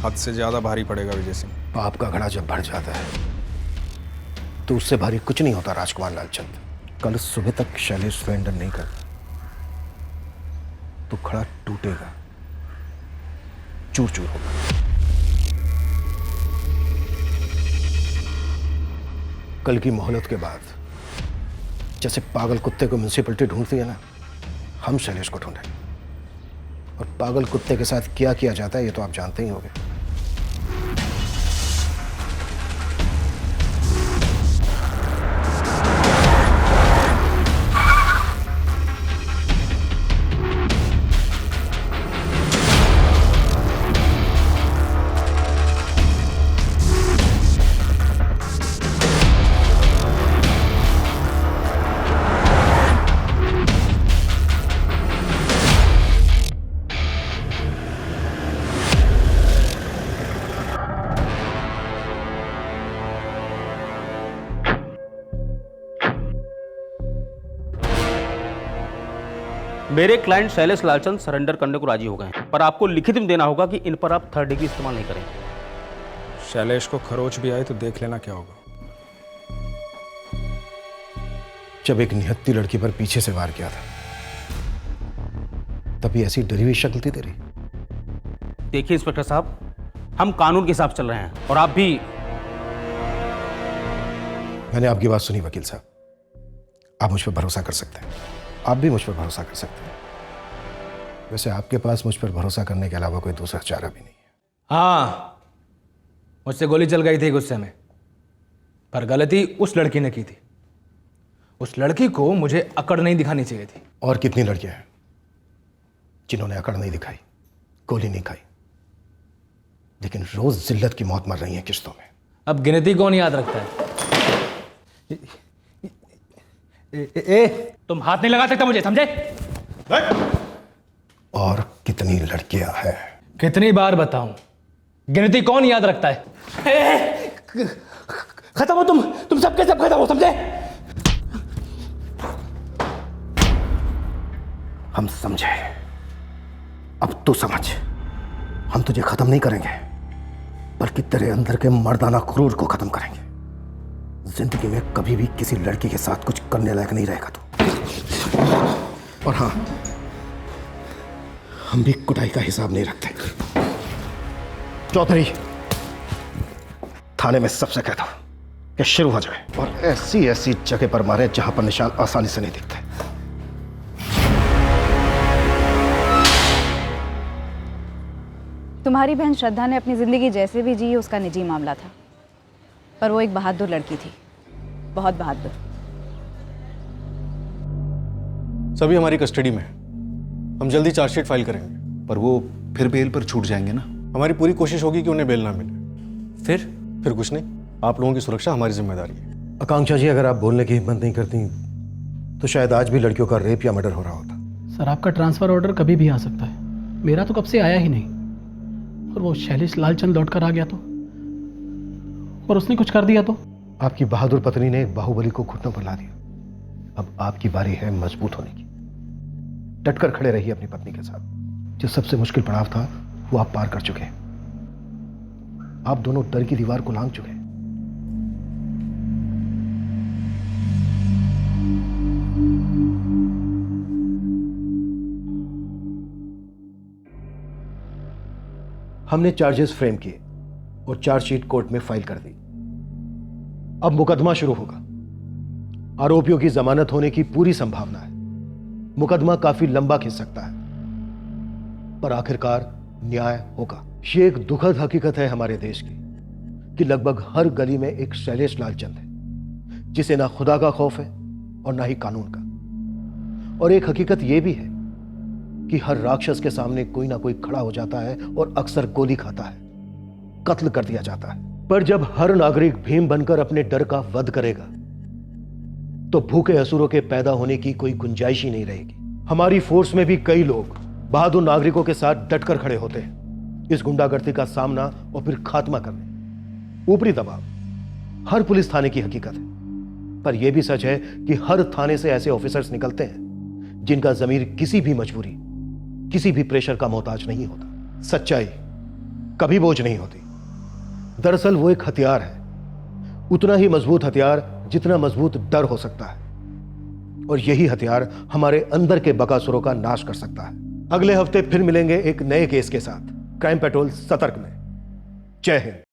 हद से ज्यादा भारी पड़ेगा विजय सिंह। पाप का घड़ा जब भर जाता है तो उससे भारी कुछ नहीं होता राजकुमार लालचंद। कल सुबह तक शैलेश सरेंडर नहीं करता तो घड़ा टूटेगा, चूर चूर होगा। कल की मोहलत के बाद जैसे पागल कुत्ते को म्युनिसिपैलिटी ढूंढती है ना, हम शैलेश को ढूंढे। और पागल कुत्ते के साथ क्या किया जाता है ये तो आप जानते ही होंगे। मेरे क्लाइंट शैलेश लालचंद सरेंडर करने को राजी हो गए हैं, पर आपको लिखित में देना होगा कि इन पर आप थर्ड डिग्री इस्तेमाल नहीं करेंगे। शैलेश को खरोच भी आए तो देख लेना क्या होगा। जब एक निहत्ती लड़की पर पीछे से वार किया था तभी ऐसी डरी हुई शक्ल थी तेरी। देखिए इंस्पेक्टर साहब, हम कानून के हिसाब से चल रहे हैं और आप भी। मैंने आपकी बात सुनी वकील साहब, आप मुझ पर भरोसा कर सकते हैं। आप भी मुझ पर भरोसा कर सकते हैं। वैसे आपके पास मुझ पर भरोसा करने के अलावा कोई दूसरा चारा भी नहीं है। हाँ, मुझसे गोली चल गई थी गुस्से में, पर गलती उस लड़की ने की थी। उस लड़की को मुझे अकड़ नहीं दिखानी चाहिए थी। और कितनी लड़कियां हैं जिन्होंने अकड़ नहीं दिखाई, गोली नहीं खाई, लेकिन रोज जिल्लत की मौत मर रही है किश्तों में। अब गिनती कौन याद रखता है? तुम हाथ नहीं लगा सकता मुझे, समझे? और कितनी लड़कियां हैं? कितनी बार बताऊं, गिनती कौन याद रखता है? खत्म हो तुम सबके सब खत्म हो, समझे? हम समझे, अब तू समझ। हम तुझे खत्म नहीं करेंगे बल्कि तेरे अंदर के मर्दाना क्रूर को खत्म करेंगे। जिंदगी में कभी भी किसी लड़की के साथ कुछ करने लायक नहीं रहेगा तू। और हाँ, हम भी कुटाई का हिसाब नहीं रखते। चौधरी, थाने में सबसे कहता हूं कि शुरू हो जाए और ऐसी ऐसी जगह पर मारे जहां पर निशान आसानी से नहीं दिखते। तुम्हारी बहन श्रद्धा ने अपनी ज़िंदगी जैसे भी जी उसका निजी मामला था, पर वो एक बहादुर लड़की थी, बहुत बहादुर। सभी हमारी कस्टडी में है। हम जल्दी चार्जशीट फाइल करेंगे। पर वो फिर बेल पर छूट जाएंगे ना? हमारी पूरी कोशिश होगी कि उन्हें बेल ना मिले। फिर कुछ नहीं, आप लोगों की सुरक्षा हमारी जिम्मेदारी है। आकांक्षा जी, अगर आप बोलने की हिम्मत नहीं करती तो शायद आज भी लड़कियों का रेप या मर्डर हो रहा होता। सर, आपका ट्रांसफ़र ऑर्डर कभी भी आ सकता है। मेरा तो कब से आया ही नहीं। और वो शैलेश लालचंद लौट कर आ गया तो, और उसने कुछ कर दिया तो? आपकी बहादुर पत्नी ने बाहुबली को घुटनों पर ला दिया। अब आपकी बारी है मजबूत होने की। डटकर खड़े रहिए अपनी पत्नी के साथ। जो सबसे मुश्किल पड़ाव था वो आप पार कर चुके हैं। आप दोनों डर की दीवार को लांघ चुके हैं। हमने चार्जेस फ्रेम किए और चार्जशीट कोर्ट में फाइल कर दी। अब मुकदमा शुरू होगा। आरोपियों की जमानत होने की पूरी संभावना है। मुकदमा काफी लंबा खिंच सकता है, पर आखिरकार न्याय होगा। ये एक दुखद हकीकत है हमारे देश की कि लगभग हर गली में एक शैलेश लालचंद है जिसे ना खुदा का खौफ है और ना ही कानून का। और एक हकीकत यह भी है कि हर राक्षस के सामने कोई ना कोई खड़ा हो जाता है और अक्सर गोली खाता है, कत्ल कर दिया जाता है। पर जब हर नागरिक भीम बनकर अपने डर का वध करेगा तो भूखे असुरों के पैदा होने की कोई गुंजाइश ही नहीं रहेगी। हमारी फोर्स में भी कई लोग बहादुर नागरिकों के साथ डटकर खड़े होते हैं इस गुंडागर्दी का सामना और फिर खात्मा करने। ऊपरी दबाव हर पुलिस थाने की हकीकत है, पर यह भी सच है कि हर थाने से ऐसे ऑफिसर्स निकलते हैं जिनका जमीर किसी भी मजबूरी, किसी भी प्रेशर का मोहताज नहीं होता। सच्चाई कभी बोझ नहीं होती। दरअसल वो एक हथियार है, उतना ही मजबूत हथियार जितना मजबूत डर हो सकता है, और यही हथियार हमारे अंदर के बकासुरों का नाश कर सकता है। अगले हफ्ते फिर मिलेंगे एक नए केस के साथ क्राइम पेट्रोल सतर्क में। जय हिंद।